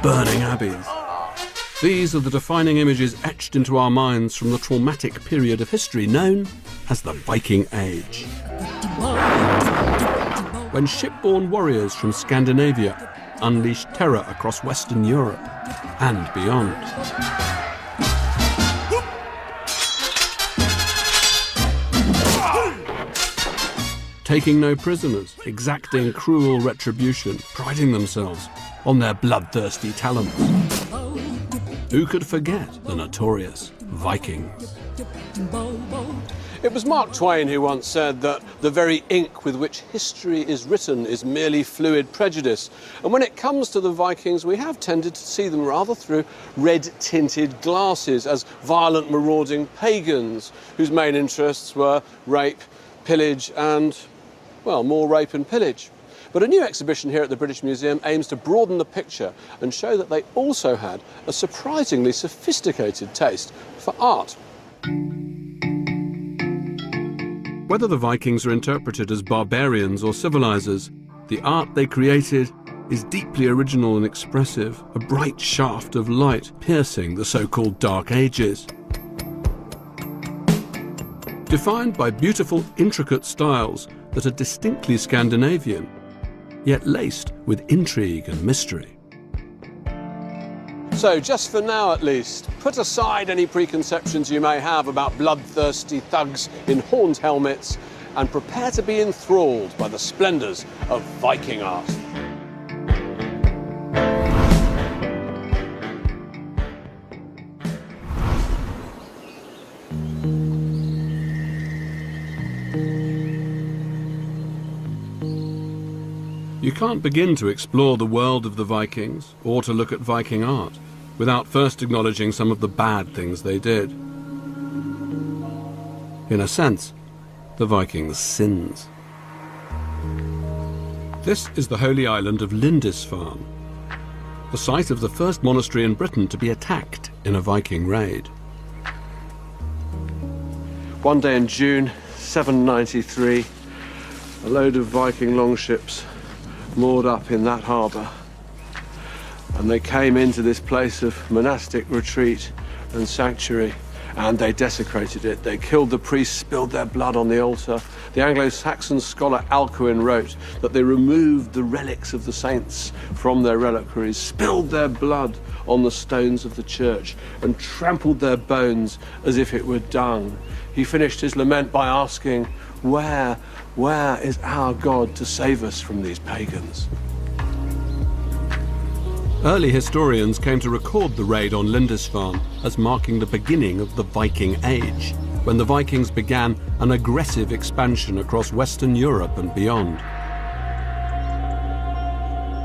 burning abbeys. These are the defining images etched into our minds from the traumatic period of history known as the Viking Age. When shipborne warriors from Scandinavia unleashed terror across Western Europe and beyond. Taking no prisoners, exacting cruel retribution, priding themselves on their bloodthirsty talents. Who could forget the notorious Vikings? It was Mark Twain who once said that the very ink with which history is written is merely fluid prejudice. And when it comes to the Vikings, we have tended to see them rather through red-tinted glasses as violent, marauding pagans whose main interests were rape, pillage and, well, more rape and pillage. But a new exhibition here at the British Museum aims to broaden the picture and show that they also had a surprisingly sophisticated taste for art. Whether the Vikings are interpreted as barbarians or civilizers, the art they created is deeply original and expressive, a bright shaft of light piercing the so-called Dark Ages. Defined by beautiful, intricate styles that are distinctly Scandinavian, yet laced with intrigue and mystery. So, just for now at least, put aside any preconceptions you may have about bloodthirsty thugs in horned helmets and prepare to be enthralled by the splendours of Viking art. You can't begin to explore the world of the Vikings or to look at Viking art without first acknowledging some of the bad things they did. In a sense, the Vikings' sins. This is the holy island of Lindisfarne, the site of the first monastery in Britain to be attacked in a Viking raid. One day in June 793, a load of Viking longships moored up in that harbour, and they came into this place of monastic retreat and sanctuary, and they desecrated it. They killed the priests, spilled their blood on the altar. The Anglo-Saxon scholar Alcuin wrote that they removed the relics of the saints from their reliquaries, spilled their blood on the stones of the church, and trampled their bones as if it were dung. He finished his lament by asking, where is our God to save us from these pagans? Early historians came to record the raid on Lindisfarne as marking the beginning of the Viking Age, when the Vikings began an aggressive expansion across Western Europe and beyond.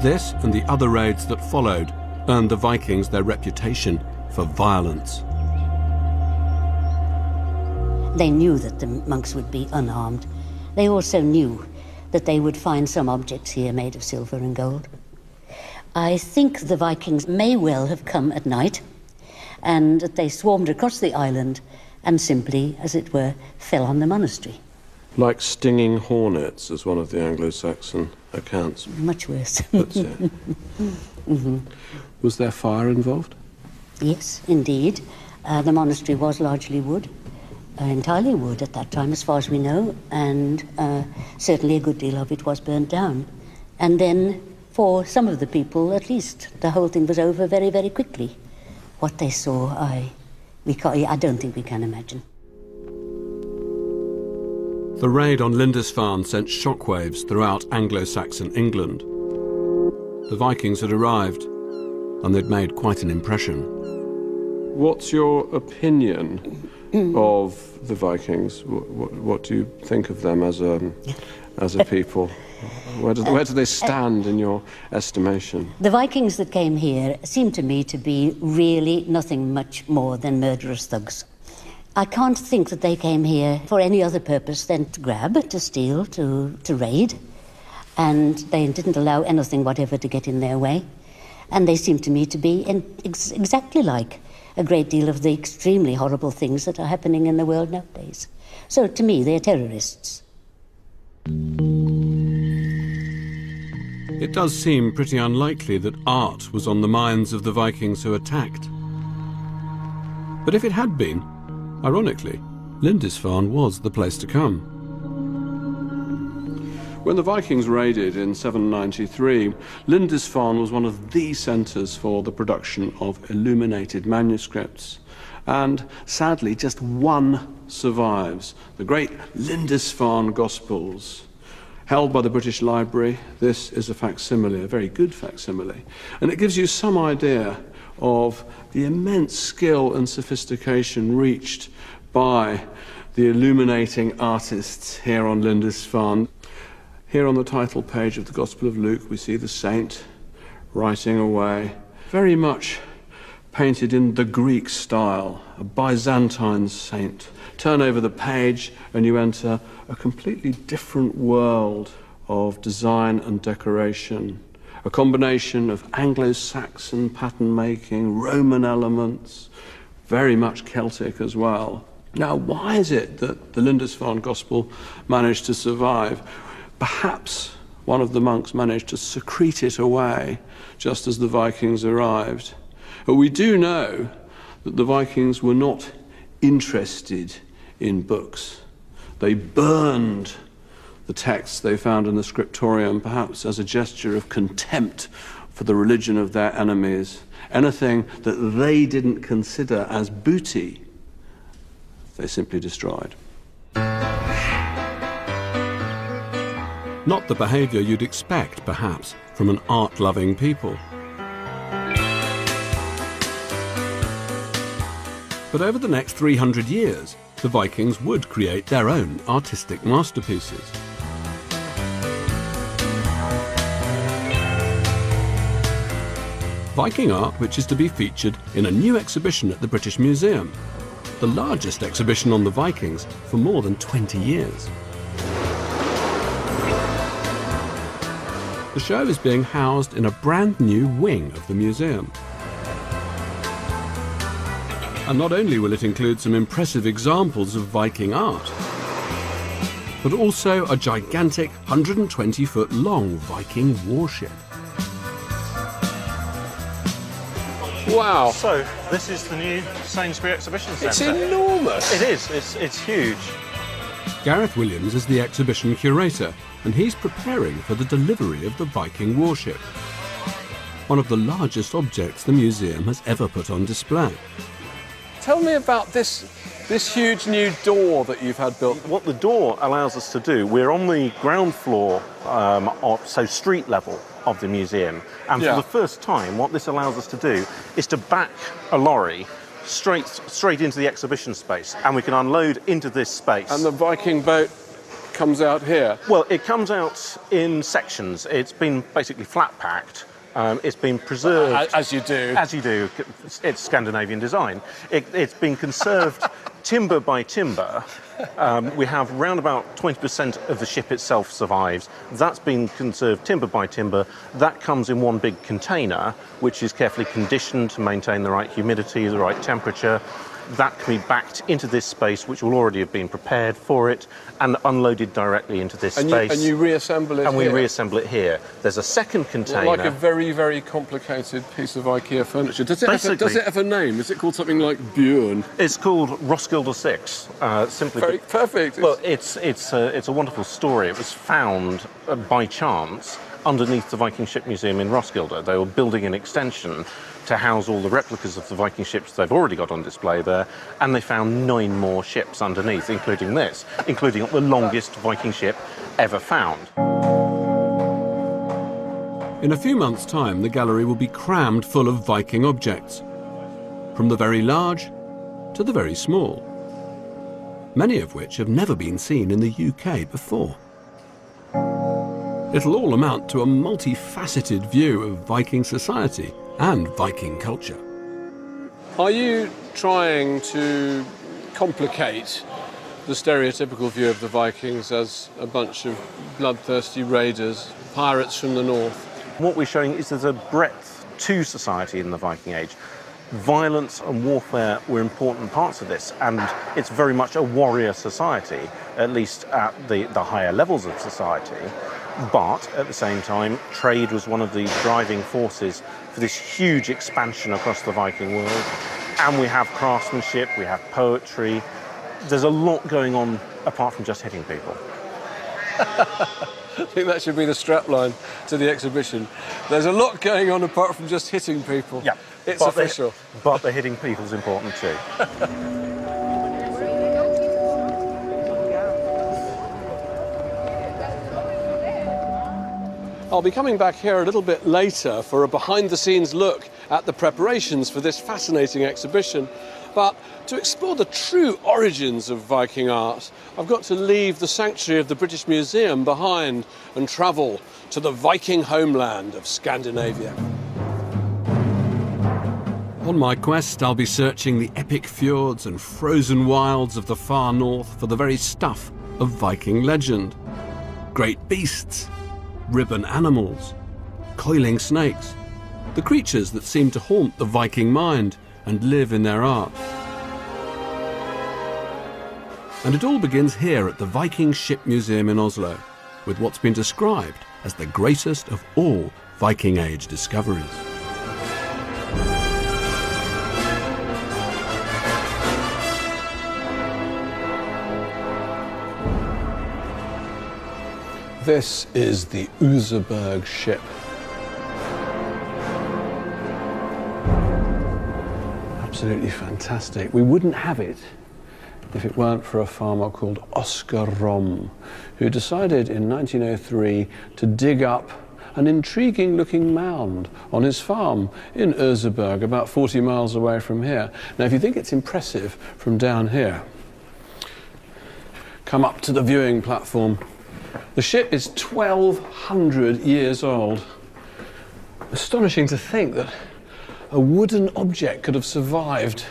This and the other raids that followed earned the Vikings their reputation for violence. They knew that the monks would be unarmed. They also knew that they would find some objects here made of silver and gold. I think the Vikings may well have come at night, and that they swarmed across the island and simply, as it were, fell on the monastery. Like stinging hornets, as one of the Anglo-Saxon accounts. Much worse. Was there fire involved? Yes, indeed. The monastery was largely wood. Entirely wood at that time, as far as we know, and certainly a good deal of it was burnt down. And then, for some of the people, at least, the whole thing was over very, very quickly. What they saw, I don't think we can imagine. The raid on Lindisfarne sent shockwaves throughout Anglo-Saxon England. The Vikings had arrived, and they'd made quite an impression. What's your opinion of the Vikings? What do you think of them as a people? Where do they stand in your estimation? The Vikings that came here seem to me to be really nothing much more than murderous thugs. I can't think that they came here for any other purpose than to grab, to steal, to raid. And they didn't allow anything whatever to get in their way. And they seem to me to be exactly like a great deal of the extremely horrible things that are happening in the world nowadays. So to me, they're terrorists. it does seem pretty unlikely that art was on the minds of the Vikings who attacked. But if it had been, ironically, Lindisfarne was the place to come. When the Vikings raided in 793, Lindisfarne was one of the centres for the production of illuminated manuscripts. And sadly, just one survives, the great Lindisfarne Gospels. Held by the British Library, this is a facsimile, a very good facsimile. And it gives you some idea of the immense skill and sophistication reached by the illuminating artists here on Lindisfarne. Here on the title page of the Gospel of Luke, we see the saint writing away, very much painted in the Greek style, a Byzantine saint. Turn over the page and you enter a completely different world of design and decoration, a combination of Anglo-Saxon pattern making, Roman elements, very much Celtic as well. Now, why is it that the Lindisfarne Gospel managed to survive? Perhaps one of the monks managed to secrete it away just as the Vikings arrived. But we do know that the Vikings were not interested in books. They burned the texts they found in the scriptorium, perhaps as a gesture of contempt for the religion of their enemies. Anything that they didn't consider as booty, they simply destroyed. Not the behaviour you'd expect, perhaps, from an art-loving people. But over the next 300 years, the Vikings would create their own artistic masterpieces. Viking art, which is to be featured in a new exhibition at the British Museum, the largest exhibition on the Vikings for more than 20 years. The show is being housed in a brand new wing of the museum. And not only will it include some impressive examples of Viking art, but also a gigantic 120-foot long Viking warship. Wow. So, this is the new Sainsbury Exhibition Centre. It's enormous. It is. It's huge. Gareth Williams is the exhibition curator, and he's preparing for the delivery of the Viking warship, one of the largest objects the museum has ever put on display. Tell me about this huge new door that you've had built. What the door allows us to do, we're on the ground floor, so street level of the museum. And for the first time, what this allows us to do is to back a lorry straight into the exhibition space, and we can unload into this space. And the Viking boat comes out here? Well, it comes out in sections. It's been basically flat packed. It's been preserved. As you do. As you do. It's Scandinavian design. It's been conserved timber by timber. We have around about 20% of the ship itself survives. That's been conserved timber by timber. That comes in one big container, which is carefully conditioned to maintain the right humidity, the right temperature. That can be backed into this space, which will already have been prepared for it, and unloaded directly into this space. And you reassemble it here? And we reassemble it here. There's a second container. Like a very, very complicated piece of IKEA furniture. Does it have a name? Is it called something like Björn? It's called Roskilde 6. Simply very perfect. Well, it's a wonderful story. It was found by chance underneath the Viking Ship Museum in Roskilde. They were building an extension to house all the replicas of the Viking ships they've already got on display there, and they found 9 more ships underneath, including this, including the longest Viking ship ever found. In a few months' time, the gallery will be crammed full of Viking objects, from the very large to the very small, many of which have never been seen in the UK before. It'll all amount to a multifaceted view of Viking society and Viking culture. Are you trying to complicate the stereotypical view of the Vikings as a bunch of bloodthirsty raiders, pirates from the north? What we're showing is there's a breadth to society in the Viking Age. Violence and warfare were important parts of this, and it's very much a warrior society, at least at the higher levels of society. But at the same time, trade was one of the driving forces for this huge expansion across the Viking world. And we have craftsmanship, we have poetry. There's a lot going on apart from just hitting people. I think that should be the strapline to the exhibition. There's a lot going on apart from just hitting people. Yeah, it's official. But the hitting people is important too. I'll be coming back here a little bit later for a behind-the-scenes look at the preparations for this fascinating exhibition. But to explore the true origins of Viking art, I've got to leave the sanctuary of the British Museum behind and travel to the Viking homeland of Scandinavia. On my quest, I'll be searching the epic fjords and frozen wilds of the far north for the very stuff of Viking legend. Great beasts, ribbon animals, coiling snakes, the creatures that seem to haunt the Viking mind and live in their art. And it all begins here at the Viking Ship Museum in Oslo, with what's been described as the greatest of all Viking Age discoveries. This is the Oseberg ship. Absolutely fantastic. We wouldn't have it if it weren't for a farmer called Oscar Rom, who decided in 1903 to dig up an intriguing-looking mound on his farm in Oseberg, about 40 miles away from here. Now, if you think it's impressive from down here, come up to the viewing platform. The ship is 1,200 years old. Astonishing to think that a wooden object could have survived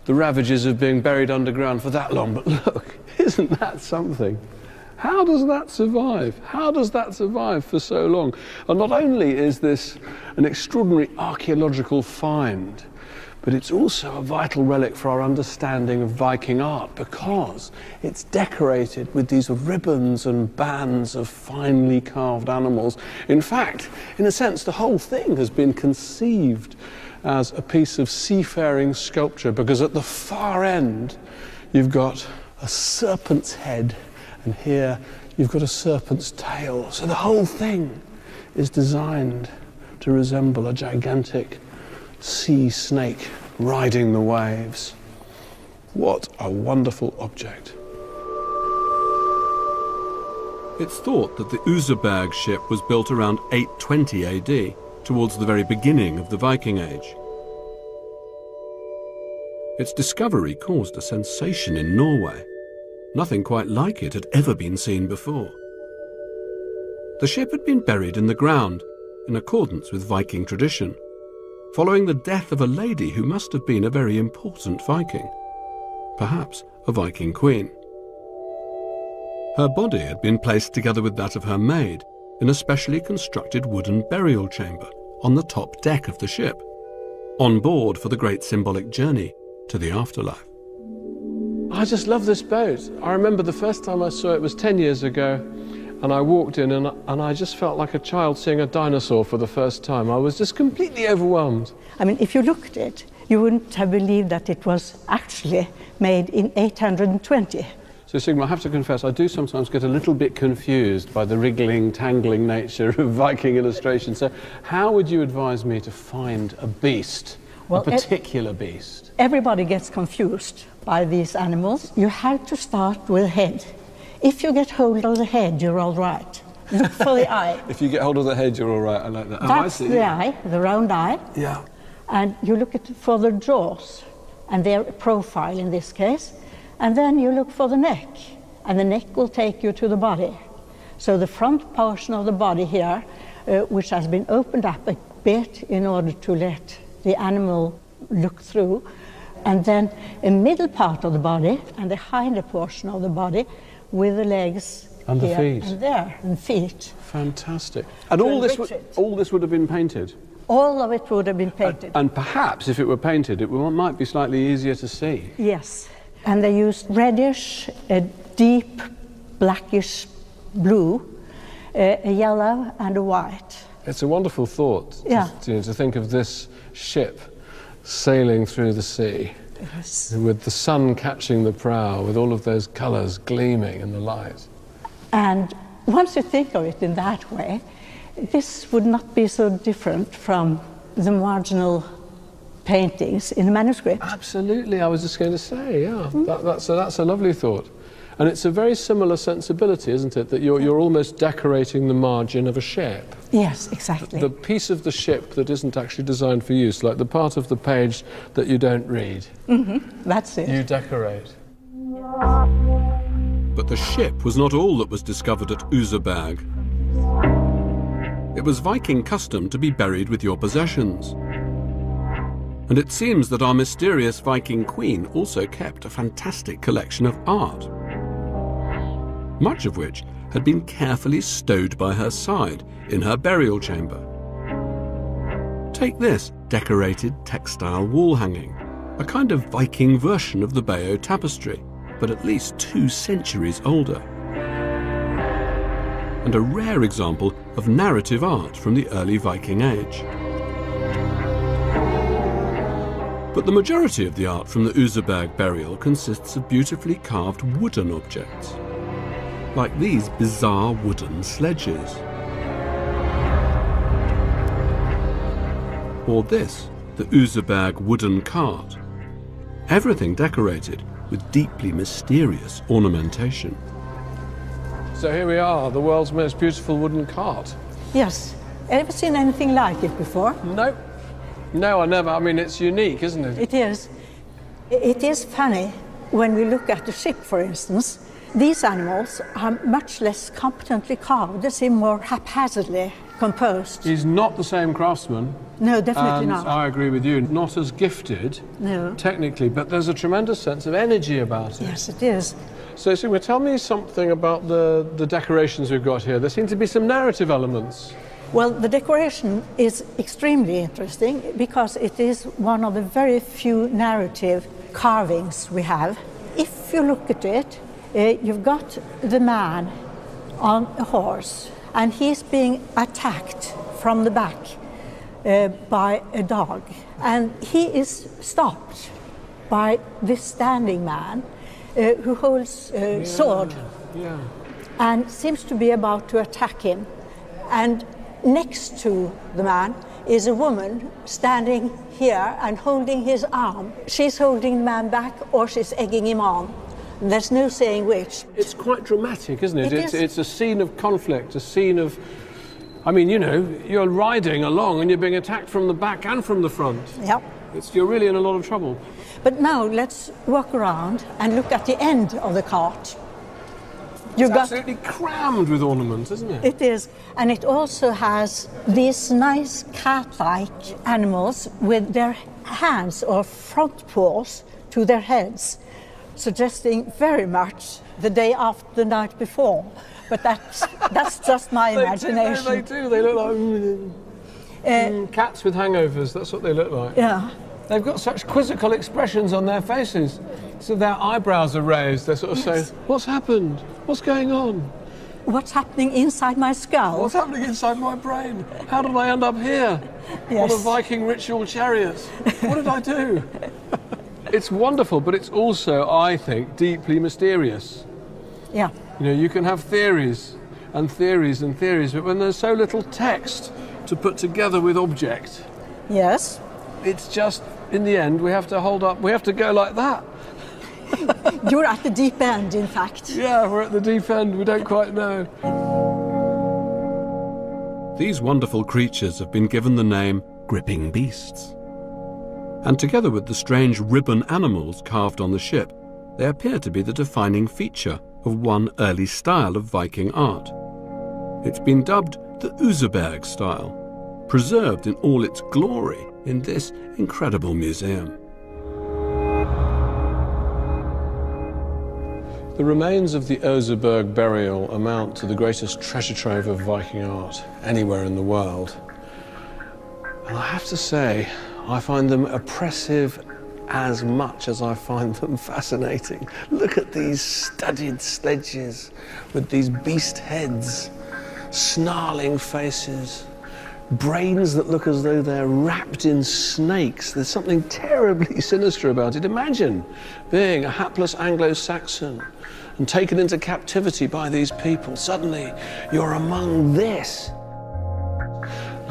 the ravages of being buried underground for that long. But look, isn't that something? How does that survive? How does that survive for so long? And not only is this an extraordinary archaeological find, but it's also a vital relic for our understanding of Viking art, because it's decorated with these ribbons and bands of finely carved animals. In fact, in a sense, the whole thing has been conceived as a piece of seafaring sculpture, because at the far end, you've got a serpent's head, and here you've got a serpent's tail. So the whole thing is designed to resemble a gigantic sea snake riding the waves. What a wonderful object. It's thought that the Oseberg ship was built around 820 AD, towards the very beginning of the Viking Age. Its discovery caused a sensation in Norway. Nothing quite like it had ever been seen before. The ship had been buried in the ground, in accordance with Viking tradition, following the death of a lady who must have been a very important Viking, perhaps a Viking queen. Her body had been placed together with that of her maid in a specially constructed wooden burial chamber on the top deck of the ship, on board for the great symbolic journey to the afterlife. I just love this boat. I remember the first time I saw it was 10 years ago, and I walked in and I just felt like a child seeing a dinosaur for the first time. I was just completely overwhelmed. I mean, if you looked at it, you wouldn't have believed that it was actually made in 820. So, Sigmar, I have to confess, I do sometimes get a little bit confused by the wriggling, tangling nature of Viking illustration. So how would you advise me to find a beast, a particular beast? Everybody gets confused by these animals. You have to start with the head. If you get hold of the head, you're all right. Look for the eye. If you get hold of the head, you're all right. I like that. That's the eye, the round eye. Yeah. And you look for the jaws and their profile in this case. And then you look for the neck. And the neck will take you to the body. So the front portion of the body here, which has been opened up a bit in order to let the animal look through. And then a middle part of the body and the hinder portion of the body with the legs and the here feet. And there, and feet. Fantastic. And all this would have been painted? All of it would have been painted. And perhaps if it were painted, it might be slightly easier to see. Yes. And they used reddish, a deep blackish blue, a yellow and a white. It's a wonderful thought, Yeah. to think of this ship sailing through the sea, Yes. with the sun catching the prow, with all of those colours gleaming in the light. And once you think of it in that way, this would not be so different from the marginal paintings in the manuscript. Absolutely, I was just going to say, yeah, that's a lovely thought. And it's a very similar sensibility, isn't it, that you're almost decorating the margin of a ship. Yes, exactly. The piece of the ship that isn't actually designed for use, like the part of the page that you don't read. That's it. You decorate. But the ship was not all that was discovered at Oseberg. It was Viking custom to be buried with your possessions. And it seems that our mysterious Viking queen also kept a fantastic collection of art, much of which had been carefully stowed by her side in her burial chamber. Take this decorated textile wall hanging, a kind of Viking version of the Bayeux tapestry, but at least 2 centuries older. And a rare example of narrative art from the early Viking age. But the majority of the art from the Oseberg burial consists of beautifully carved wooden objects, like these bizarre wooden sledges. Or this, the Oseberg wooden cart. Everything decorated with deeply mysterious ornamentation. So here we are, the world's most beautiful wooden cart. Yes. Ever seen anything like it before? No. No, I never. I mean, it's unique, isn't it? It is. It is funny when we look at the ship, for instance. These animals are much less competently carved. They seem more haphazardly composed. He's not the same craftsman. No, definitely and not. I agree with you. Not as gifted, No. technically, but there's a tremendous sense of energy about it. Yes, it is. So, tell me something about the decorations we've got here. There seem to be some narrative elements. Well, the decoration is extremely interesting because it is one of the very few narrative carvings we have. If you look at it, you've got the man on a horse and he's being attacked from the back by a dog. And he is stopped by this standing man who holds a sword and seems to be about to attack him. And next to the man is a woman standing here and holding his arm. She's holding the man back or she's egging him on. There's no saying which. It's quite dramatic, isn't it? It is. It's a scene of conflict, a scene of... I mean, you know, you're riding along and you're being attacked from the back and from the front. Yep. You're really in a lot of trouble. But now let's walk around and look at the end of the cart. It's absolutely crammed with ornaments, isn't it? It is. And it also has these nice cat-like animals with their hands or front paws to their heads, suggesting very much the day after the night before. But that's just my imagination. They do. They look like cats with hangovers. That's what they look like. Yeah. They've got such quizzical expressions on their faces. So their eyebrows are raised. They're sort of saying, what's happened? What's going on? What's happening inside my skull? What's happening inside my brain? How did I end up here? Yes. On a Viking ritual chariot? What did I do? It's wonderful, but it's also, I think, deeply mysterious. Yeah. You know, you can have theories and theories and theories, but when there's so little text to put together with object, Yes. it's just, in the end, we have to hold up, we have to go like that. You're at the deep end, in fact. Yeah, we're at the deep end, we don't quite know. These wonderful creatures have been given the name gripping beasts. And together with the strange ribbon animals carved on the ship, they appear to be the defining feature of one early style of Viking art. It's been dubbed the Oseberg style, preserved in all its glory in this incredible museum. The remains of the Oseberg burial amount to the greatest treasure trove of Viking art anywhere in the world. And I have to say, I find them oppressive as much as I find them fascinating. Look at these studded sledges with these beast heads snarling faces, brains that look as though they're wrapped in snakes. There's something terribly sinister about it. Imagine being a hapless Anglo-Saxon and taken into captivity by these people. Suddenly, you're among this.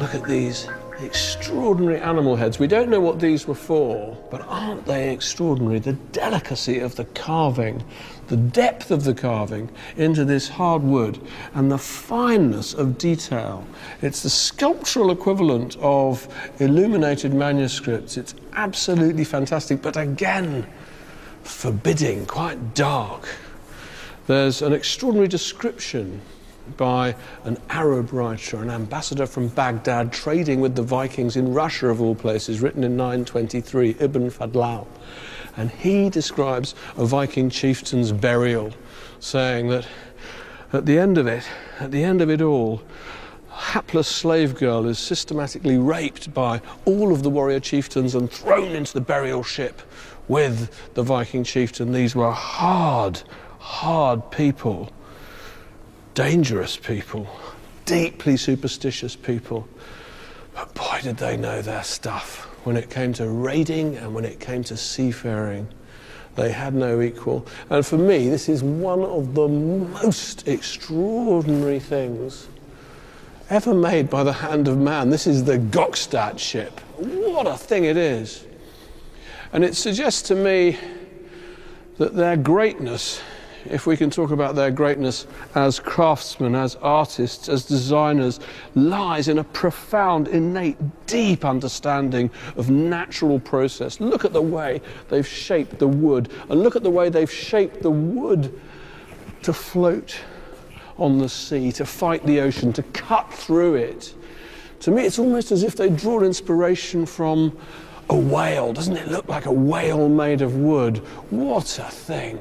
Look at these extraordinary animal heads. We don't know what these were for, but aren't they extraordinary? The delicacy of the carving, the depth of the carving into this hard wood, and the fineness of detail. It's the sculptural equivalent of illuminated manuscripts. It's absolutely fantastic, but again, forbidding, quite dark. There's an extraordinary description by an Arab writer, an ambassador from Baghdad trading with the Vikings in Russia, of all places, written in 923, Ibn Fadlan. And he describes a Viking chieftain's burial, saying that at the end of it all, a hapless slave girl is systematically raped by all of the warrior chieftains and thrown into the burial ship with the Viking chieftain. These were hard people. Dangerous people, deeply superstitious people. But boy, did they know their stuff. When it came to raiding and when it came to seafaring, they had no equal. And for me, this is one of the most extraordinary things ever made by the hand of man. This is the Gokstad ship. What a thing it is. And it suggests to me that their greatness, if we can talk about their greatness as craftsmen, as artists, as designers, lies in a profound, innate, deep understanding of natural process. Look at the way they've shaped the wood, and look at the way they've shaped the wood to float on the sea, to fight the ocean, to cut through it. To me, it's almost as if they draw inspiration from a whale. Doesn't it look like a whale made of wood? What a thing.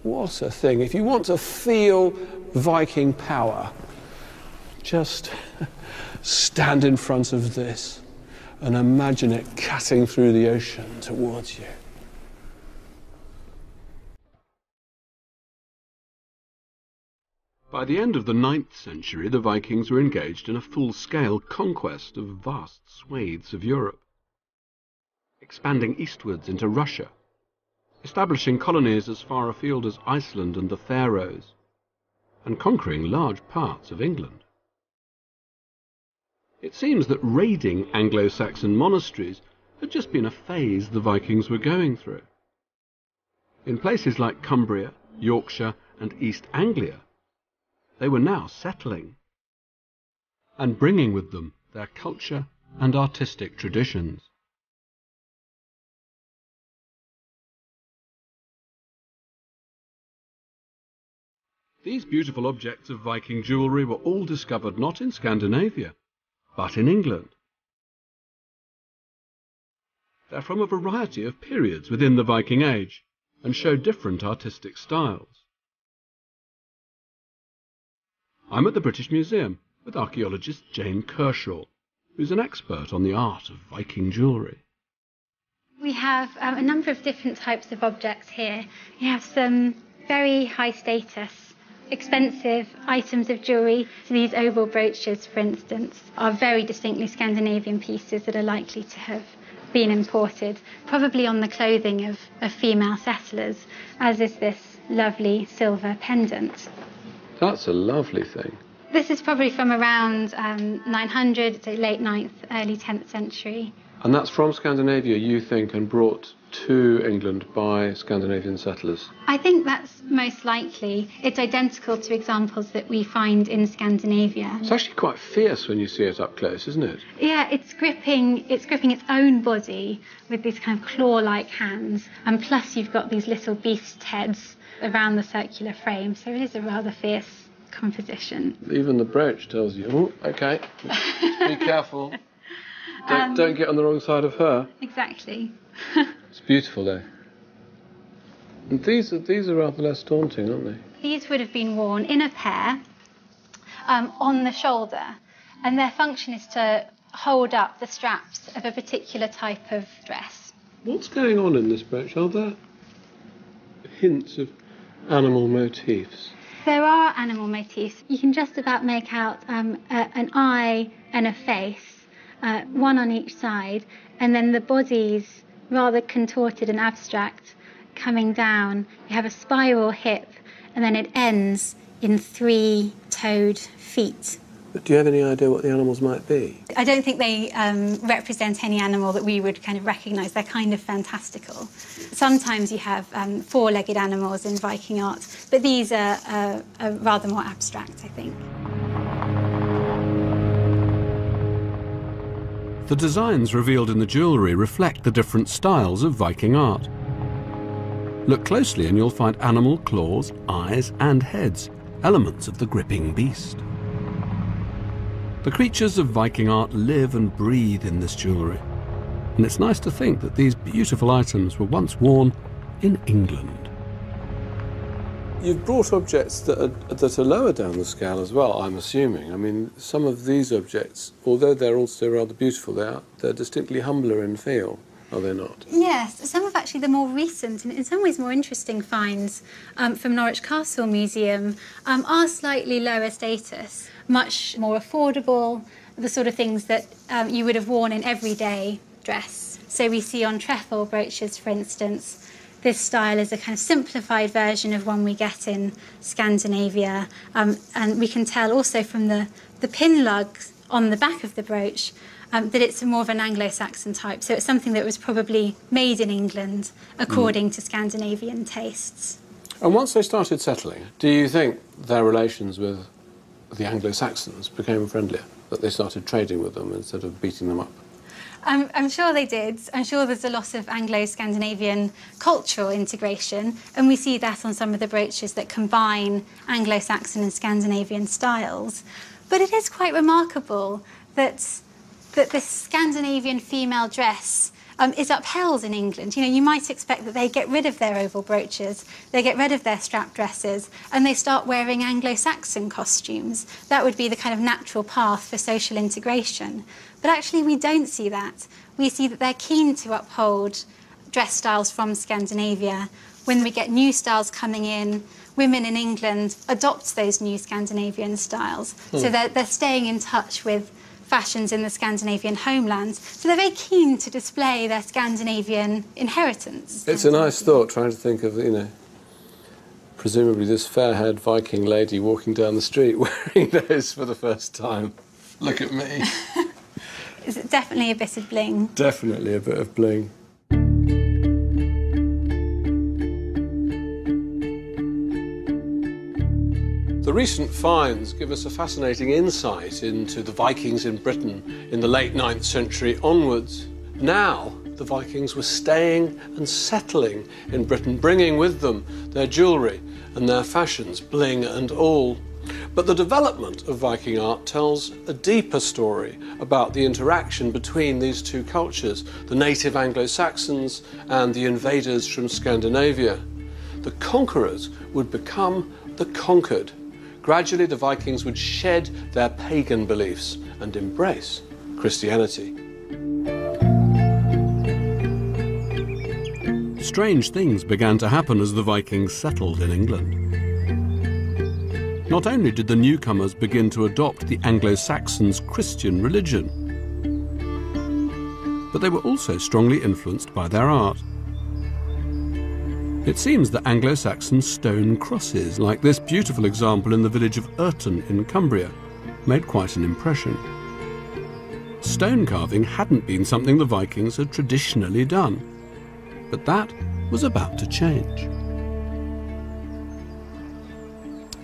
What a thing. If you want to feel Viking power, just stand in front of this and imagine it cutting through the ocean towards you. By the end of the 9th century, the Vikings were engaged in a full-scale conquest of vast swathes of Europe, expanding eastwards into Russia, establishing colonies as far afield as Iceland and the Faroes, and conquering large parts of England. It seems that raiding Anglo-Saxon monasteries had just been a phase the Vikings were going through. In places like Cumbria, Yorkshire, and East Anglia, they were now settling and bringing with them their culture and artistic traditions. These beautiful objects of Viking jewellery were all discovered not in Scandinavia, but in England. They're from a variety of periods within the Viking Age and show different artistic styles. I'm at the British Museum with archaeologist Jane Kershaw, who's an expert on the art of Viking jewellery. We have a number of different types of objects here. We have some very high status, expensive items of jewellery. So these oval brooches, for instance, are very distinctly Scandinavian pieces that are likely to have been imported, probably on the clothing of female settlers, as is this lovely silver pendant. That's a lovely thing. This is probably from around 900, so late 9th, early 10th century. And that's from Scandinavia, you think, and brought to England by Scandinavian settlers? I think that's most likely. It's identical to examples that we find in Scandinavia. It's actually quite fierce when you see it up close, isn't it? Yeah, it's gripping its own body with these kind of claw-like hands, and plus you've got these little beast heads around the circular frame, so it is a rather fierce composition. Even the brooch tells you, oh, okay, be careful. Don't get on the wrong side of her. Exactly. It's beautiful, though. And these are rather less daunting, aren't they? These would have been worn in a pair on the shoulder, and their function is to hold up the straps of a particular type of dress. What's going on in this brooch? Are there hints of animal motifs? There are animal motifs. You can just about make out an eye and a face, one on each side, and then the body's rather contorted and abstract coming down. You have a spiral hip, and then it ends in 3-toed feet. But do you have any idea what the animals might be? I don't think they represent any animal that we would kind of recognise. They're kind of fantastical. Sometimes you have 4-legged animals in Viking art, but these are rather more abstract, I think. The designs revealed in the jewellery reflect the different styles of Viking art. Look closely and you'll find animal claws, eyes and heads, elements of the gripping beast. The creatures of Viking art live and breathe in this jewellery, and it's nice to think that these beautiful items were once worn in England. You've brought objects that are lower down the scale as well, I'm assuming. I mean, some of these objects, although they're also rather beautiful, they're distinctly humbler in feel, are they not? Yes, some of actually the more recent and in some ways more interesting finds from Norwich Castle Museum are slightly lower status, much more affordable, the sort of things that you would have worn in everyday dress. So we see on trefoil brooches, for instance, this style is a kind of simplified version of one we get in Scandinavia, and we can tell also from the pin lugs on the back of the brooch that it's more of an Anglo-Saxon type, so it's something that was probably made in England according to Scandinavian tastes. And once they started settling, do you think their relations with the Anglo-Saxons became friendlier, that they started trading with them instead of beating them up? I'm sure they did. I'm sure there's a lot of Anglo-Scandinavian cultural integration, and we see that on some of the brooches that combine Anglo-Saxon and Scandinavian styles. But it is quite remarkable that this Scandinavian female dress is upheld in England. You know, you might expect that they get rid of their oval brooches, they get rid of their strap dresses, and they start wearing Anglo-Saxon costumes. That would be the kind of natural path for social integration. But actually we don't see that. We see that they're keen to uphold dress styles from Scandinavia. When we get new styles coming in, women in England adopt those new Scandinavian styles. So they're staying in touch with fashions in the Scandinavian homelands. So they're very keen to display their Scandinavian inheritance. It's a nice thought, trying to think of, you know, presumably this fair-haired Viking lady walking down the street wearing those for the first time. Look at me. Is it definitely a bit of bling? Definitely a bit of bling. The recent finds give us a fascinating insight into the Vikings in Britain in the late 9th century onwards. Now, the Vikings were staying and settling in Britain, bringing with them their jewellery and their fashions, bling and all. But the development of Viking art tells a deeper story about the interaction between these two cultures, the native Anglo-Saxons and the invaders from Scandinavia. The conquerors would become the conquered. Gradually, the Vikings would shed their pagan beliefs and embrace Christianity. Strange things began to happen as the Vikings settled in England. Not only did the newcomers begin to adopt the Anglo-Saxons' Christian religion, but they were also strongly influenced by their art. It seems that Anglo-Saxon stone crosses, like this beautiful example in the village of Arte in Cumbria, made quite an impression. Stone carving hadn't been something the Vikings had traditionally done, but that was about to change.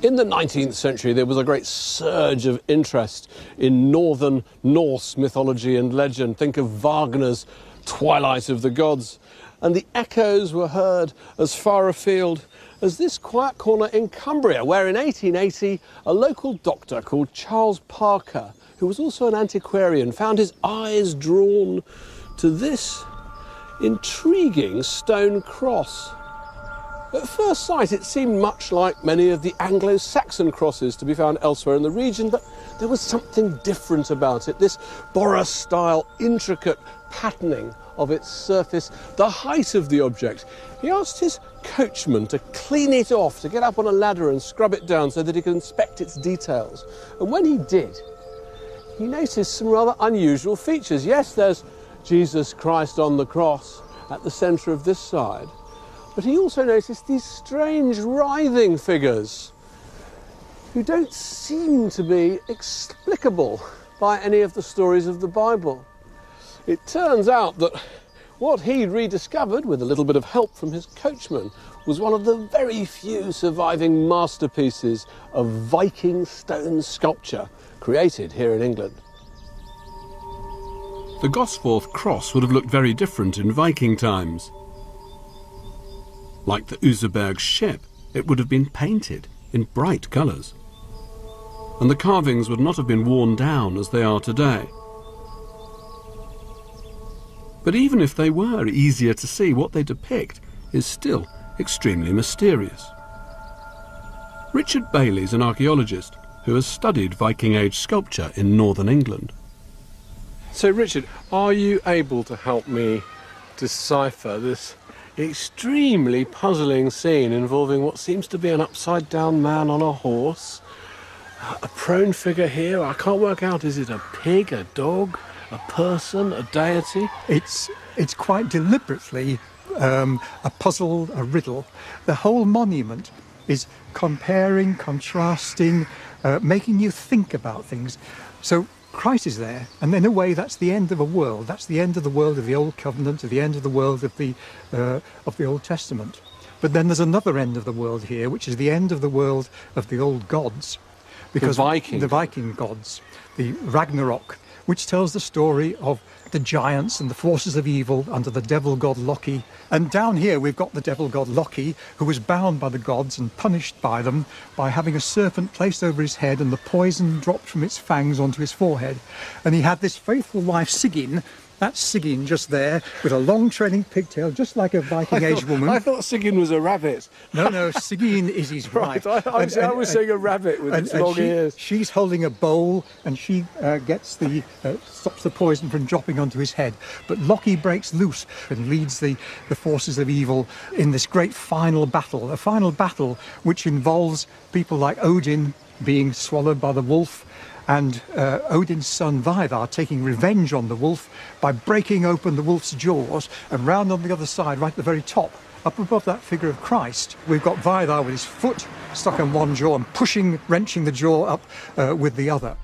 In the 19th century, there was a great surge of interest in northern Norse mythology and legend. Think of Wagner's Twilight of the Gods. And the echoes were heard as far afield as this quiet corner in Cumbria, where in 1880, a local doctor called Charles Parker, who was also an antiquarian, found his eyes drawn to this intriguing stone cross. At first sight, it seemed much like many of the Anglo-Saxon crosses to be found elsewhere in the region, but there was something different about it. This Boras-style, intricate patterning of its surface, the height of the object. He asked his coachman to clean it off, to get up on a ladder and scrub it down so that he could inspect its details. And when he did, he noticed some rather unusual features. Yes, there's Jesus Christ on the cross at the centre of this side, but he also noticed these strange writhing figures who don't seem to be explicable by any of the stories of the Bible. It turns out that what he'd rediscovered, with a little bit of help from his coachman, was one of the very few surviving masterpieces of Viking stone sculpture created here in England. The Gosforth cross would have looked very different in Viking times. Like the Useberg ship, it would have been painted in bright colours. And the carvings would not have been worn down as they are today. But even if they were easier to see, what they depict is still extremely mysterious. Richard Bailey's an archaeologist who has studied Viking Age sculpture in northern England. So Richard, are you able to help me decipher this extremely puzzling scene involving what seems to be an upside-down man on a horse, a prone figure here? I can't work out, is it a pig, a dog, a person, a deity? It's quite deliberately a puzzle, a riddle. The whole monument is comparing, contrasting, making you think about things. So Christ is there, and in a way that's the end of a world. That's the end of the world of the Old Covenant, of the end of the world of the Old Testament. But then there's another end of the world here, which is the end of the world of the old gods. Because the Viking gods, the Ragnarok, which tells the story of the giants and the forces of evil under the devil god Loki. And down here we've got the devil god Loki, who was bound by the gods and punished by them by having a serpent placed over his head and the poison dropped from its fangs onto his forehead. And he had this faithful wife, Sigyn. That's Sigyn just there, with a long trailing pigtail, just like a Viking Age woman. I thought Sigyn was a rabbit. No, Sigyn is his wife. Right, I was saying a rabbit with its long ears. She's holding a bowl, and she stops the poison from dropping onto his head. But Loki breaks loose and leads the forces of evil in this great final battle, a final battle which involves people like Odin being swallowed by the wolf, and Odin's son Vidar taking revenge on the wolf by breaking open the wolf's jaws, and round on the other side, right at the very top, up above that figure of Christ, we've got Vidar with his foot stuck in one jaw and wrenching the jaw up with the other.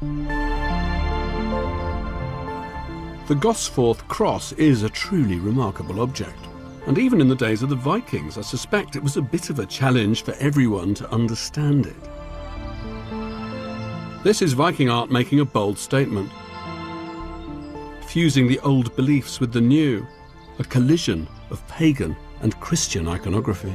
The Gosforth cross is a truly remarkable object. And even in the days of the Vikings, I suspect it was a bit of a challenge for everyone to understand it. This is Viking art making a bold statement, fusing the old beliefs with the new, a collision of pagan and Christian iconography.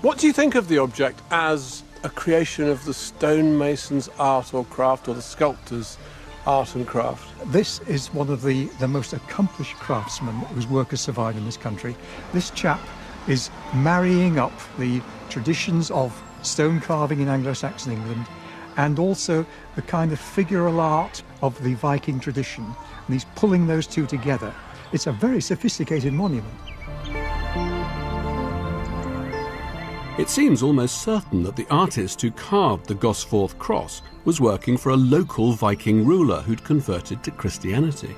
What do you think of the object as a creation of the stonemason's art or craft, or the sculptor's art and craft? This is one of the most accomplished craftsmen whose work has survived in this country. This chap is marrying up the traditions of stone carving in Anglo-Saxon England and also the kind of figural art of the Viking tradition. And he's pulling those two together. It's a very sophisticated monument. It seems almost certain that the artist who carved the Gosforth cross was working for a local Viking ruler who'd converted to Christianity.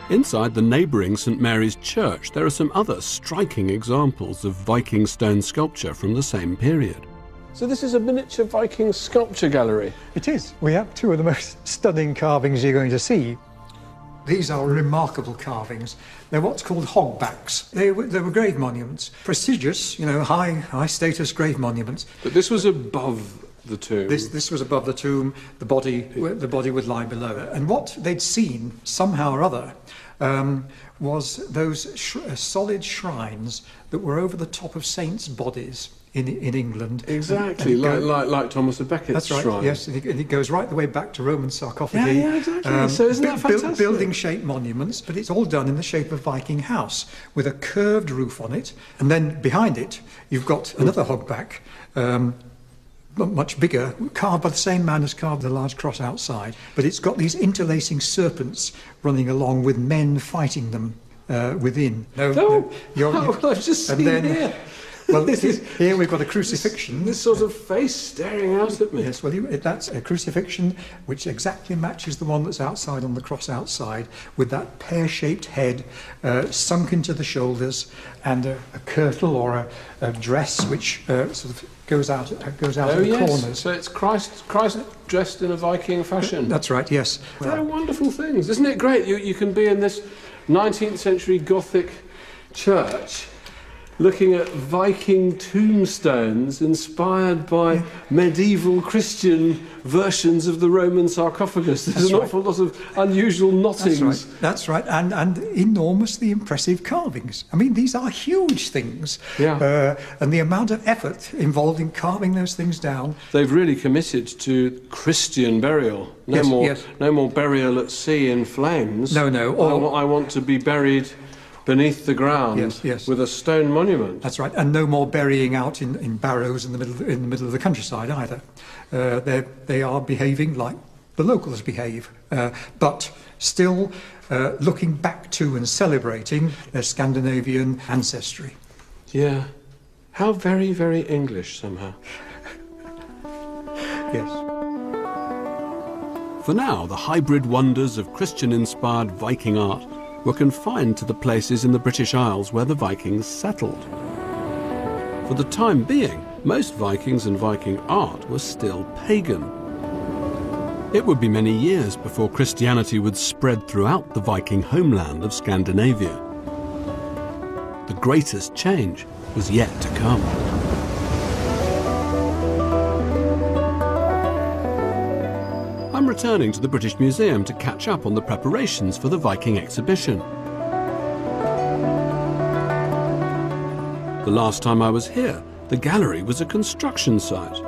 Inside the neighbouring St Mary's Church, there are some other striking examples of Viking stone sculpture from the same period. So this is a miniature Viking sculpture gallery? It is. We have two of the most stunning carvings you're going to see. These are remarkable carvings. They're what's called hogbacks. They were grave monuments. Prestigious, high status grave monuments. But this was above the tomb? This was above the tomb. The body would lie below it. And what they'd seen, somehow or other, was those solid shrines that were over the top of saints' bodies in England. Exactly, like Thomas à Becket's that's right, shrine. Yes, and it goes right the way back to Roman sarcophagi. Yeah, exactly. So isn't that fantastic? Building-shaped monuments, but it's all done in the shape of Viking house, with a curved roof on it, and then behind it you've got another hogback, much bigger, carved by the same man as carved the large cross outside. But it's got these interlacing serpents running along with men fighting them within. I've just seen here. Well, here we've got a crucifixion. This sort of face staring out at me. Yes, well, that's a crucifixion which exactly matches the one that's outside on the cross outside, with that pear-shaped head sunk into the shoulders, and a kirtle or a dress which sort of goes out of the corners. So it's Christ dressed in a Viking fashion. That's right, yes. They're wonderful things. Isn't it great? You can be in this 19th century Gothic church looking at Viking tombstones inspired by medieval Christian versions of the Roman sarcophagus. There's an awful lot of unusual knottings. That's right. And enormously impressive carvings. I mean, these are huge things. Yeah. And the amount of effort involved in carving those things down. They've really committed to Christian burial. No more burial at sea in flames. No. I want to be buried beneath the ground with a stone monument. That's right, and no more burying out in barrows in the middle of the countryside either. They are behaving like the locals behave, but still looking back to and celebrating their Scandinavian ancestry. Yeah. How very, very English somehow. Yes. For now, the hybrid wonders of Christian-inspired Viking art were confined to the places in the British Isles where the Vikings settled. For the time being, most Vikings and Viking art was still pagan. It would be many years before Christianity would spread throughout the Viking homeland of Scandinavia. The greatest change was yet to come. I'm returning to the British Museum to catch up on the preparations for the Viking exhibition. The last time I was here, the gallery was a construction site.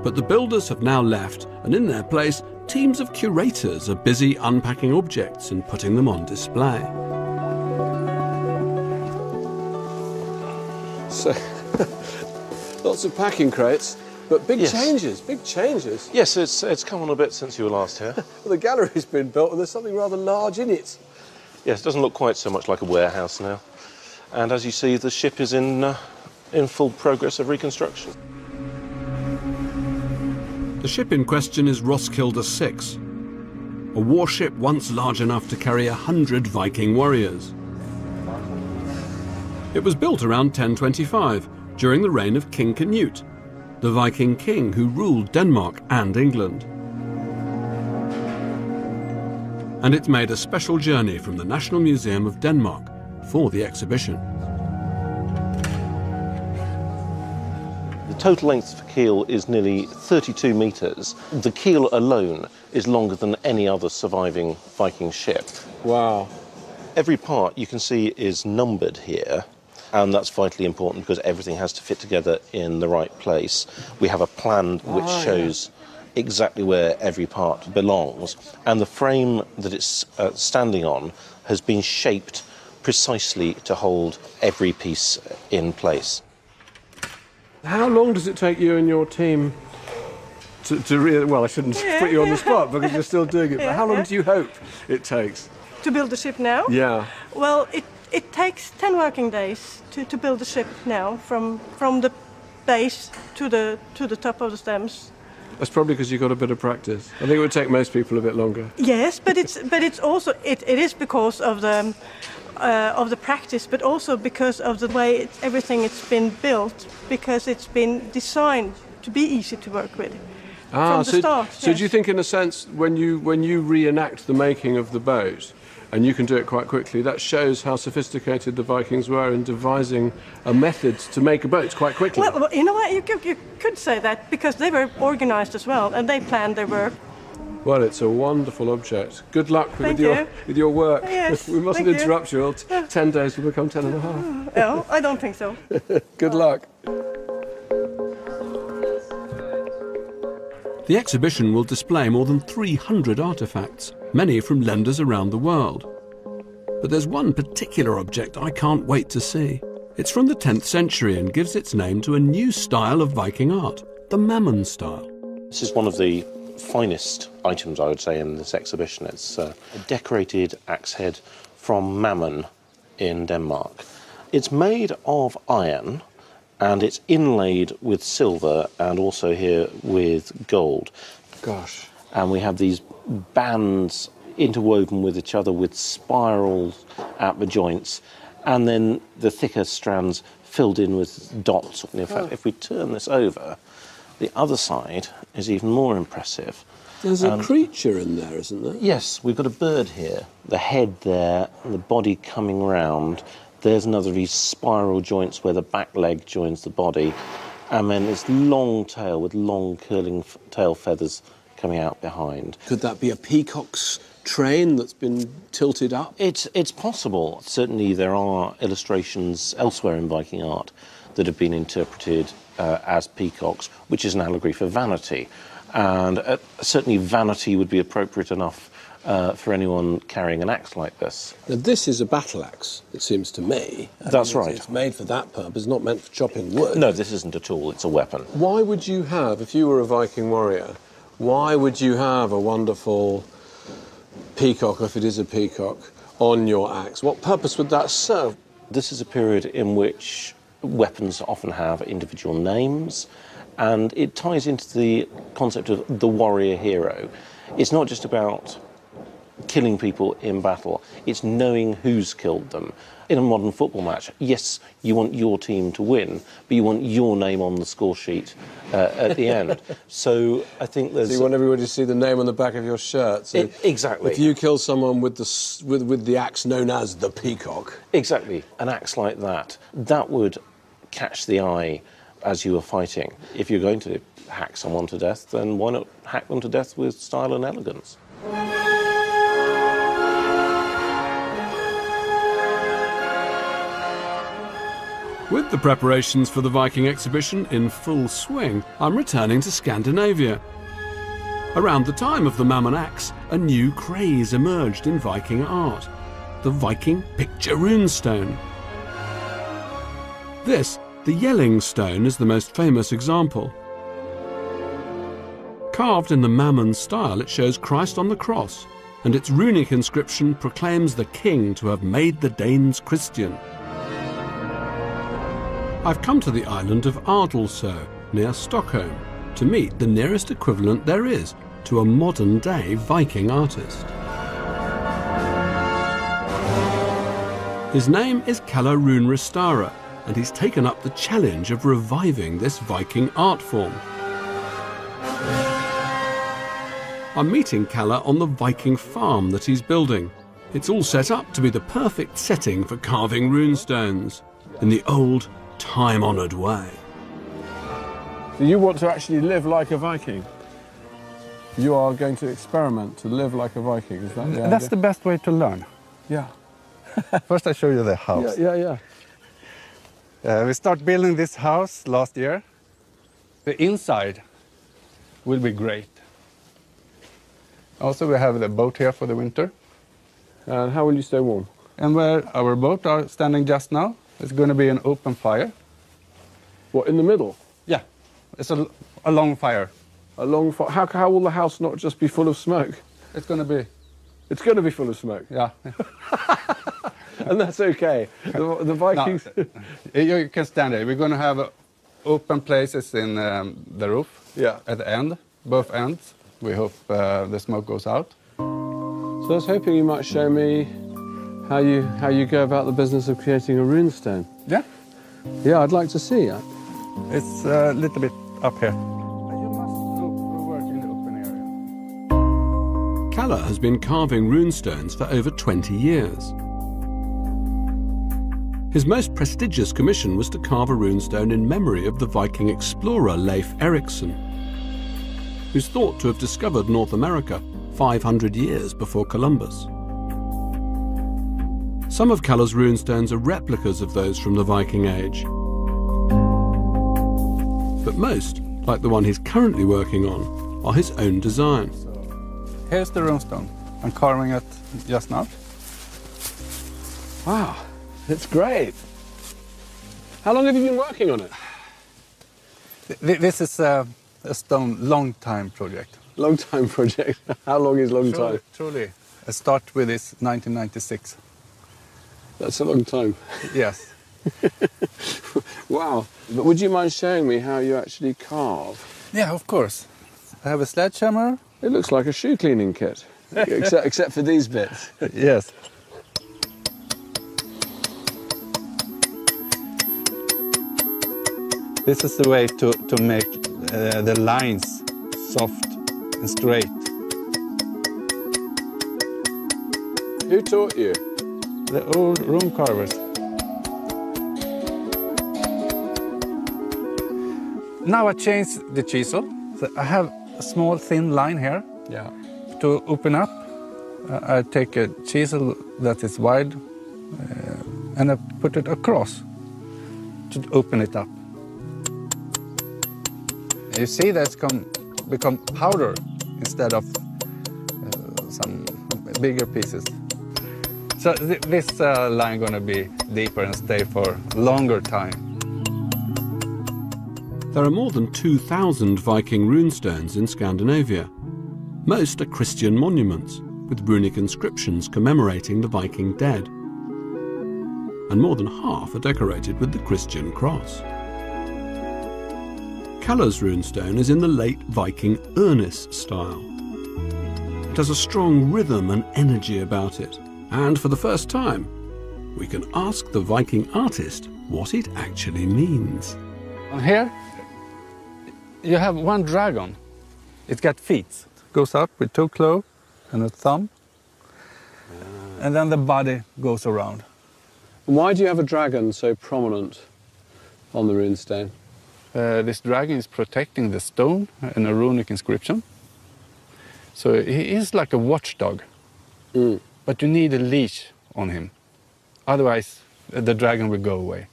But the builders have now left, and in their place, teams of curators are busy unpacking objects and putting them on display. So, lots of packing crates. But big changes. Yes, it's come on a bit since you were last here. Well, the gallery's been built and there's something rather large in it. Yes, it doesn't look quite so much like a warehouse now. And as you see, the ship is in full progress of reconstruction. The ship in question is Roskilde 6, a warship once large enough to carry 100 Viking warriors. It was built around 1025, during the reign of King Canute, the Viking king who ruled Denmark and England. And it made a special journey from the National Museum of Denmark for the exhibition. The total length of the keel is nearly 32 metres. The keel alone is longer than any other surviving Viking ship. Wow. Every part you can see is numbered here. And that's vitally important because everything has to fit together in the right place. We have a plan which shows exactly where every part belongs. And the frame that it's standing on has been shaped precisely to hold every piece in place. How long does it take you and your team to really... Well, I shouldn't put you on the spot because you're still doing it. But how long do you hope it takes? To build the ship now? Yeah. Well, it takes 10 working days to build the ship now, from the base to the top of the stems. That's probably because you got a bit of practice. I think it would take most people a bit longer. Yes, but it's also it is because of the practice, but also because of the way it's been built, because it's been designed to be easy to work with from the start. So do you think, in a sense, when you reenact the making of the boat, and you can do it quite quickly, that shows how sophisticated the Vikings were in devising a method to make a boat quite quickly? Well, you know what, you could say that, because they were organised as well, and they planned their work. Well, it's a wonderful object. Good luck with your work. Yes, we mustn't interrupt you, or 10 days will become 10 and a half. No, I don't think so. Good luck. The exhibition will display more than 300 artefacts, many from lenders around the world. But there's one particular object I can't wait to see. It's from the 10th century and gives its name to a new style of Viking art, the Mammon style. This is one of the finest items, I would say, in this exhibition. It's a decorated axe head from Mammon in Denmark. It's made of iron and it's inlaid with silver and also here with gold. Gosh. And we have these bands interwoven with each other with spirals at the joints, and then the thicker strands filled in with dots. In fact, if we turn this over, the other side is even more impressive. There's a creature in there, isn't there? Yes, we've got a bird here. The head there, and the body coming round. There's another of these spiral joints where the back leg joins the body. And then this long tail with long curling tail feathers coming out behind. Could that be a peacock's train that's been tilted up? It's possible. Certainly there are illustrations elsewhere in Viking art that have been interpreted as peacocks, which is an allegory for vanity. And certainly vanity would be appropriate enough for anyone carrying an axe like this. Now, this is a battle axe, it seems to me. That's right. It's made for that purpose, not meant for chopping wood. No, this isn't at all. It's a weapon. Why would you have, if you were a Viking warrior, why would you have a wonderful peacock, if it is a peacock, on your axe? What purpose would that serve? This is a period in which weapons often have individual names, and it ties into the concept of the warrior hero. It's not just about killing people in battle, it's knowing who's killed them. In a modern football match, yes, you want your team to win, but you want your name on the score sheet at the end. So I think there's... So you want everybody to see the name on the back of your shirt. So exactly. If you kill someone with the axe known as the peacock... Exactly. An axe like that, that would catch the eye as you were fighting. If you're going to hack someone to death, then why not hack them to death with style and elegance? With the preparations for the Viking exhibition in full swing, I'm returning to Scandinavia. Around the time of the Mammon axe, a new craze emerged in Viking art, the Viking picture runestone. This, the Yelling stone, is the most famous example. Carved in the Mammon style, it shows Christ on the cross, and its runic inscription proclaims the king to have made the Danes Christian. I've come to the island of Adelsö, near Stockholm, to meet the nearest equivalent there is to a modern-day Viking artist. His name is Kalle Runristara, and he's taken up the challenge of reviving this Viking art form. I'm meeting Kalle on the Viking farm that he's building. It's all set up to be the perfect setting for carving runestones in the old, time-honoured way. So you want to actually live like a Viking? You are going to experiment to live like a Viking, is that the idea? That's the best way to learn. Yeah. First I show you the house. Yeah. We start building this house last year. The inside will be great. Also we have the boat here for the winter. And how will you stay warm? And where our boat are standing just now, it's going to be an open fire. What, in the middle? Yeah, it's a long fire. A long fire? How will the house not just be full of smoke? It's going to be. It's going to be full of smoke? Yeah. And that's okay. The Vikings... No, you can stand there. We're going to have open places in the roof. Yeah. At the end, both ends. We hope the smoke goes out. So I was hoping you might show me how you go about the business of creating a runestone. Yeah. Yeah, I'd like to see that. It's a little bit up here. You must work in the open area. Kalle has been carving runestones for over 20 years. His most prestigious commission was to carve a runestone in memory of the Viking explorer Leif Erikson, who's thought to have discovered North America 500 years before Columbus. Some of Kalle's runestones are replicas of those from the Viking Age. But most, like the one he's currently working on, are his own design. Here's the runestone. I'm carving it just now. Wow, it's great. How long have you been working on it? This is a stone long time project. Long time project. How long is long time? Truly. I start with this 1996. That's a long time. Yes. Wow. But would you mind showing me how you actually carve? Yeah, of course. I have a sledgehammer. It looks like a shoe cleaning kit, except for these bits. Yes. This is the way to make the lines soft and straight. Who taught you? The old room carvers. Now I change the chisel. So I have a small thin line here. Yeah. To open up, I take a chisel that is wide and I put it across to open it up. You see that's become powder instead of some bigger pieces. So this line gonna be deeper and stay for a longer time. There are more than 2,000 Viking runestones in Scandinavia. Most are Christian monuments, with runic inscriptions commemorating the Viking dead. And more than half are decorated with the Christian cross. Kalle's runestone is in the late Viking Ørnes style. It has a strong rhythm and energy about it, and for the first time, we can ask the Viking artist what it actually means. And here, you have one dragon. It's got feet. It goes up with 2 claws and a thumb, and then the body goes around. Why do you have a dragon so prominent on the runestone? This dragon is protecting the stone and a runic inscription. So he is like a watchdog, but you need a leash on him. Otherwise, the dragon will go away.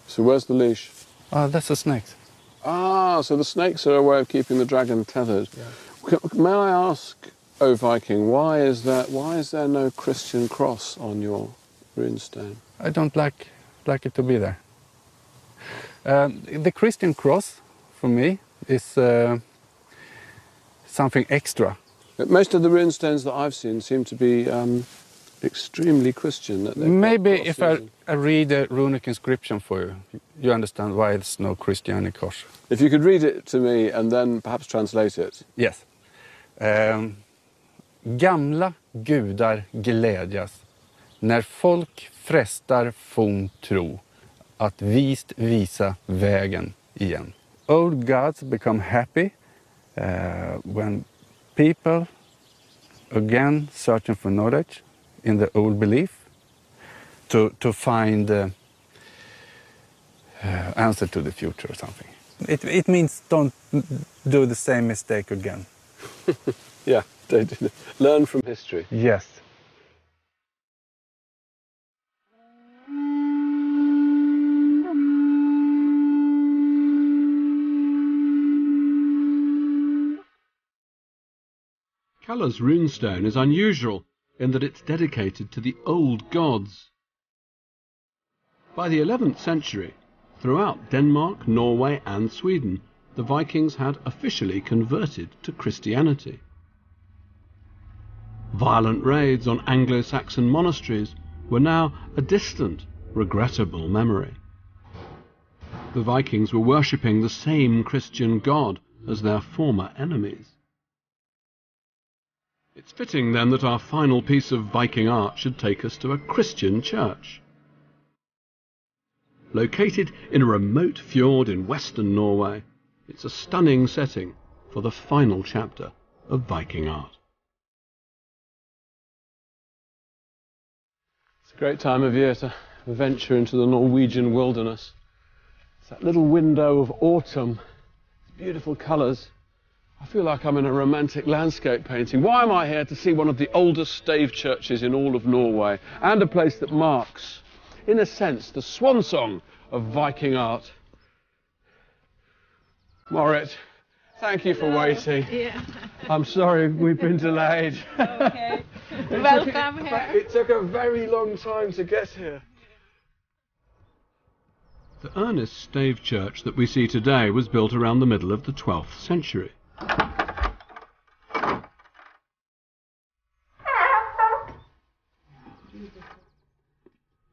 So where's the leash? That's a snake. Ah, so the snakes are a way of keeping the dragon tethered. Yeah. May I ask, O Viking, why is there no Christian cross on your runestone? I don't like it to be there. The Christian cross, for me, is something extra. Most of the runestones that I've seen seem to be extremely Christian. Maybe if I read a runic inscription for you, you understand why there's no Christian cross. If you could read it to me and then perhaps translate it. Yes. Gamla gudar glädjas när folk frestar forn tro att vist visa vägen igen. Old gods become happy when people again searching for knowledge in the old belief to find answer to the future or something. It means don't do the same mistake again. Yeah, learn from history. Yes. Kalle's runestone is unusual in that it's dedicated to the old gods. By the 11th century, throughout Denmark, Norway and Sweden, the Vikings had officially converted to Christianity. Violent raids on Anglo-Saxon monasteries were now a distant, regrettable memory. The Vikings were worshipping the same Christian God as their former enemies. It's fitting then that our final piece of Viking art should take us to a Christian church. Located in a remote fjord in western Norway, it's a stunning setting for the final chapter of Viking art. It's a great time of year to venture into the Norwegian wilderness. It's that little window of autumn, beautiful colours. I feel like I'm in a romantic landscape painting. Why am I here? To see one of the oldest stave churches in all of Norway, and a place that marks, in a sense, the swan song of Viking art. Marit, thank you for waiting. Yeah. I'm sorry we've been delayed. Okay. Welcome here. It took a very long time to get here. The earnest stave church that we see today was built around the middle of the 12th century.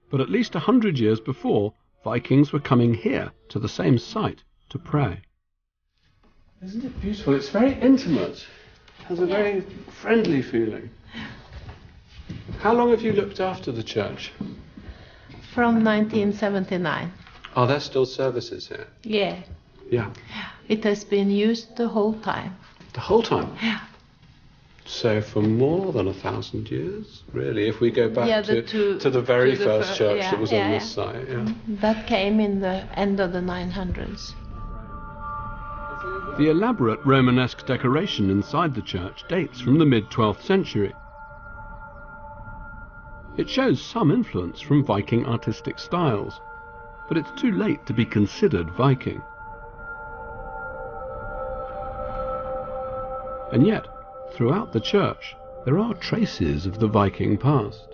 But at least 100 years before, Vikings were coming here to the same site to pray. Isn't it beautiful? It's very intimate. It has a very friendly feeling. How long have you looked after the church? From 1979. Are there still services here? Yeah. Yeah. It has been used the whole time. The whole time? Yeah. So for more than 1,000 years, really, if we go back Yeah, to the very first church that was on this site. Yeah. That came in the end of the 900s. The elaborate Romanesque decoration inside the church dates from the mid-12th century. It shows some influence from Viking artistic styles, but it's too late to be considered Viking. And yet, throughout the church, there are traces of the Viking past.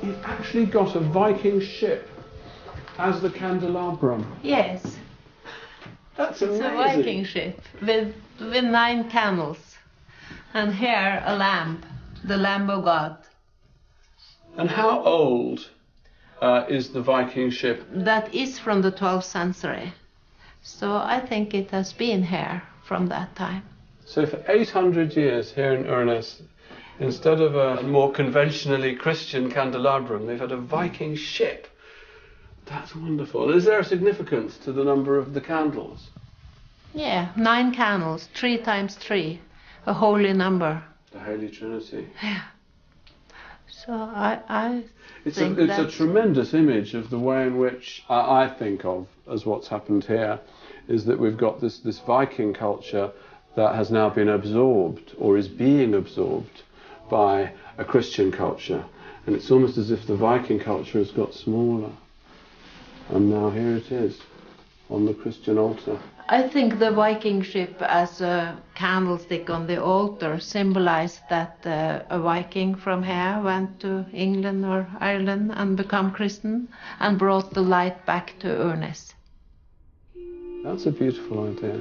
You've actually got a Viking ship as the candelabrum. Yes. That's It's amazing. a Viking ship with 9 candles. And here a lamp, the Lamb of God. And how old is the Viking ship? That is from the 12th century. So I think it has been here from that time. So for 800 years here in Urness, instead of a more conventionally Christian candelabrum, they've had a Viking ship. That's wonderful. Is there a significance to the number of the candles? Yeah, 9 candles, 3 times 3, a holy number. The Holy Trinity. Yeah. So I It's think a tremendous image of the way in which I think of as what's happened here, is that we've got this Viking culture that has now been absorbed or is being absorbed by a Christian culture. And it's almost as if the Viking culture has got smaller. And now here it is on the Christian altar. I think the Viking ship as a candlestick on the altar symbolized that a Viking from here went to England or Ireland and become Christian and brought the light back to Urness. That's a beautiful idea.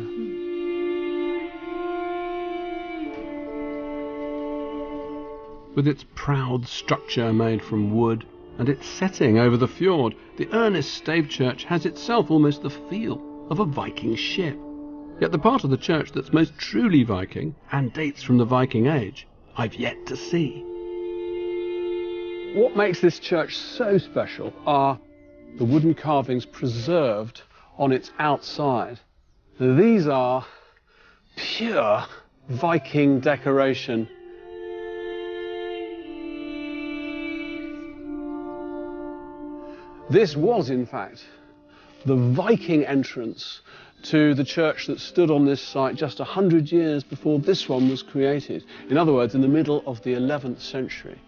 With its proud structure made from wood and its setting over the fjord, the Urness stave church has itself almost the feel of a Viking ship. Yet the part of the church that's most truly Viking and dates from the Viking age, I've yet to see. What makes this church so special are the wooden carvings preserved on its outside. These are pure Viking decoration. This was, in fact, the Viking entrance to the church that stood on this site just 100 years before this one was created. In other words, in the middle of the 11th century.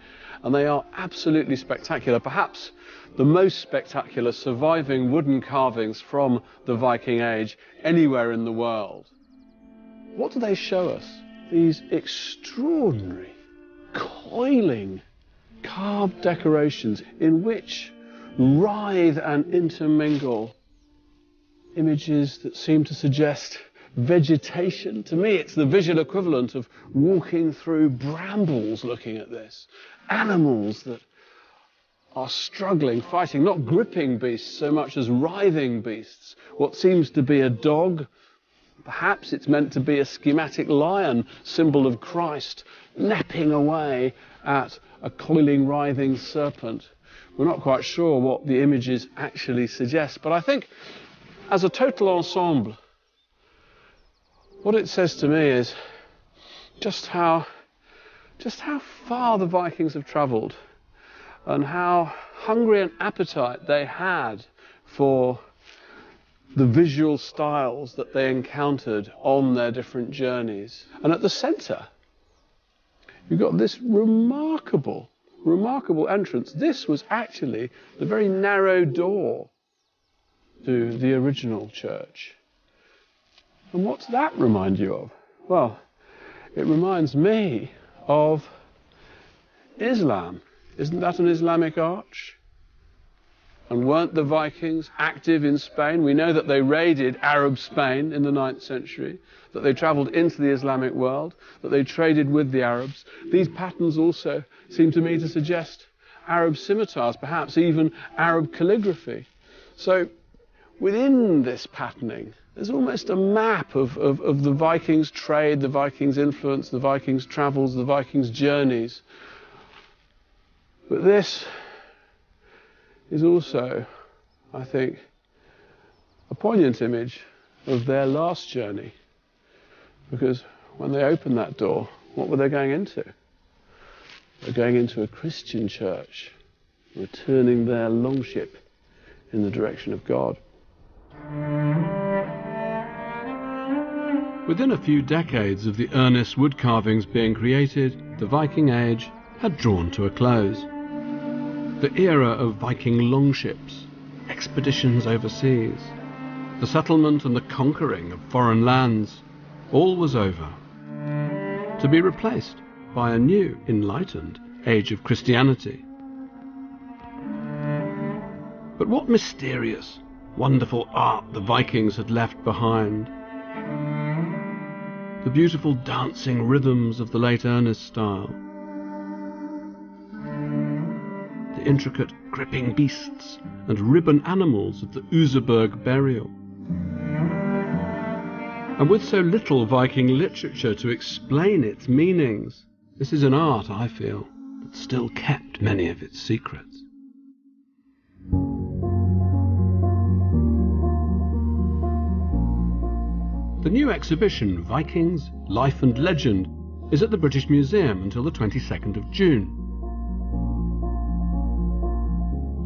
And they are absolutely spectacular. Perhaps the most spectacular surviving wooden carvings from the Viking age anywhere in the world. What do they show us? These extraordinary, coiling, carved decorations in which writhe and intermingle images that seem to suggest vegetation. To me, it's the visual equivalent of walking through brambles looking at this. Animals that are struggling, fighting, not gripping beasts so much as writhing beasts. What seems to be a dog, perhaps it's meant to be a schematic lion, symbol of Christ, napping away at a coiling, writhing serpent. We're not quite sure what the images actually suggest, but I think as a total ensemble, what it says to me is just how far the Vikings have travelled and how hungry an appetite they had for the visual styles that they encountered on their different journeys. And at the centre, you've got this remarkable entrance. This was actually the very narrow door to the original church. And what's that remind you of? Well, it reminds me of Islam. Isn't that an Islamic arch? And weren't the Vikings active in Spain? We know that they raided Arab Spain in the 9th century, that they travelled into the Islamic world, that they traded with the Arabs. These patterns also seem to me to suggest Arab scimitars, perhaps even Arab calligraphy. So within this patterning, there's almost a map of the Vikings' trade, the Vikings' influence, the Vikings' travels, the Vikings' journeys. But this is also, I think, a poignant image of their last journey. Because when they opened that door, what were they going into? They're going into a Christian church, returning their longship in the direction of God. Within a few decades of the earnest wood carvings being created, the Viking Age had drawn to a close. The era of Viking longships, expeditions overseas, the settlement and the conquering of foreign lands, all was over, to be replaced by a new, enlightened age of Christianity. But what mysterious, wonderful art the Vikings had left behind. The beautiful dancing rhythms of the late Ernest style, the intricate gripping beasts and ribbon animals of the Useberg burial. And with so little Viking literature to explain its meanings, this is an art, I feel, that still kept many of its secrets. The new exhibition, Vikings, Life and Legend, is at the British Museum until the 22nd of June.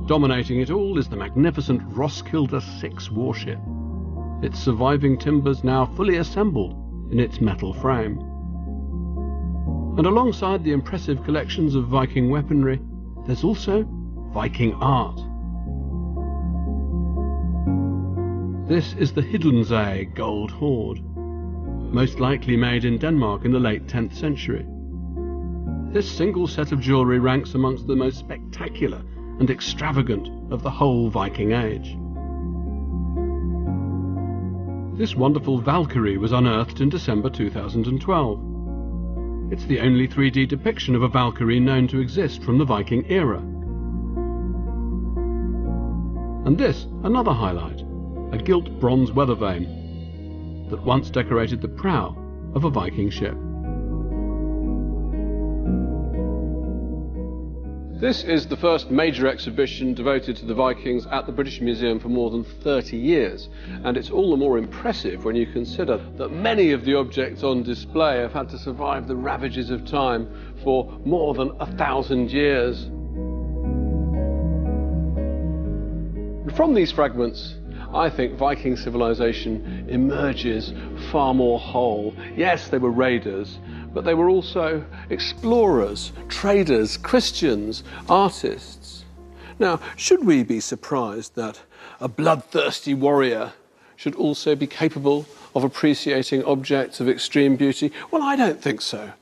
Dominating it all is the magnificent Roskilde 6 warship, its surviving timbers now fully assembled in its metal frame. And alongside the impressive collections of Viking weaponry, there's also Viking art. This is the Hidunzee gold hoard, most likely made in Denmark in the late 10th century. This single set of jewellery ranks amongst the most spectacular and extravagant of the whole Viking Age. This wonderful Valkyrie was unearthed in December 2012. It's the only 3D depiction of a Valkyrie known to exist from the Viking era. And this, another highlight, a gilt bronze weather vane that once decorated the prow of a Viking ship. This is the first major exhibition devoted to the Vikings at the British Museum for more than 30 years, and it's all the more impressive when you consider that many of the objects on display have had to survive the ravages of time for more than 1,000 years. And from these fragments, I think Viking civilization emerges far more whole. Yes, they were raiders, but they were also explorers, traders, Christians, artists. Now, should we be surprised that a bloodthirsty warrior should also be capable of appreciating objects of extreme beauty? Well, I don't think so.